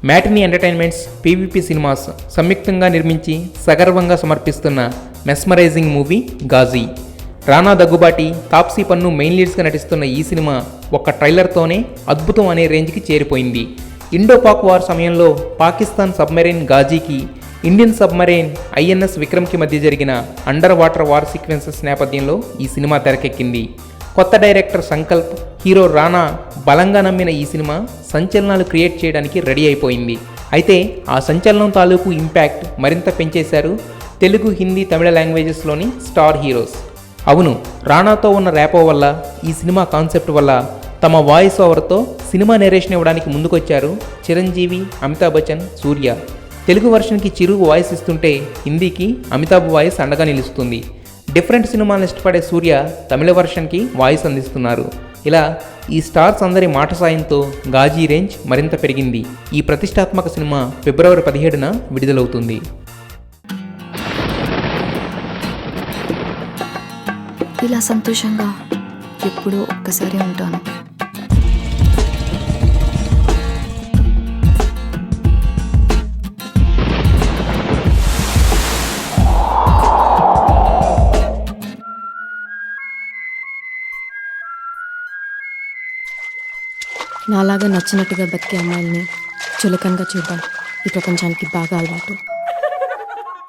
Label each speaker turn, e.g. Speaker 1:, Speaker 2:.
Speaker 1: Matinee entertainments, PVP cinemas సంయుక్తంగా నిర్మించి సగర్వంగా సమర్పిస్తున్న మెస్మరైజింగ్ మూవీ ఘాజీ. రానా దగ్గుబాటి, తాప్సీ పన్ను మెయిన్ లీడ్స్గా నటిస్తున్న ఈ సినిమా ఒక్క ట్రైలర్తోనే అద్భుతం అనే రేంజ్కి చేరిపోయింది. ఇండో పాక్ వార్ సమయంలో పాకిస్తాన్ సబ్మెరైన్ ఘాజీకి ఇండియన్ సబ్మెరైన్ ఐఎన్ఎస్ విక్రమ్కి మధ్య జరిగిన అండర్ వాటర్ వార్ సీక్వెన్సెస్ నేపథ్యంలో ఈ సినిమా తెరకెక్కింది. కొత్త డైరెక్టర్ సంకల్ప్, హీరో రానా బలంగా నమ్మిన ఈ సినిమా సంచలనాలు క్రియేట్ చేయడానికి రెడీ అయిపోయింది. అయితే ఆ సంచలనం తాలూకు ఇంపాక్ట్ మరింత పెంచేశారు తెలుగు, హిందీ, తమిళ లాంగ్వేజెస్లోని స్టార్ హీరోస్. అవును, రానాతో ఉన్న ర్యాపో వల్ల, ఈ సినిమా కాన్సెప్ట్ వల్ల తమ వాయిస్ ఓవర్తో సినిమా నెరేషన్ ఇవ్వడానికి ముందుకొచ్చారు చిరంజీవి, అమితాబ్ బచ్చన్, సూర్య. తెలుగు వర్షన్కి చిరు వాయిస్ ఇస్తుంటే హిందీకి అమితాబ్ వాయిస్ అండగా నిలుస్తుంది. డిఫరెంట్ సినిమాలను ఇష్టపడే సూర్య తమిళ వర్షన్కి వాయిస్ అందిస్తున్నారు. ఇలా ఈ స్టార్స్ అందరి మాట సాయంతో ఘాజీ రేంజ్ మరింత పెరిగింది. ఈ ప్రతిష్టాత్మక సినిమా ఫిబ్రవరి 17న విడుదలవుతుంది.
Speaker 2: ఇలా సంతోషంగా ఎప్పుడూ ఒక్కసారి ఉంటాను. నాలాగా నచ్చినట్టుగా బతికే అమ్మాయిల్ని చులకనగా చూద్దాం. ఈ ప్రపంచానికి బాగా అలవాటు.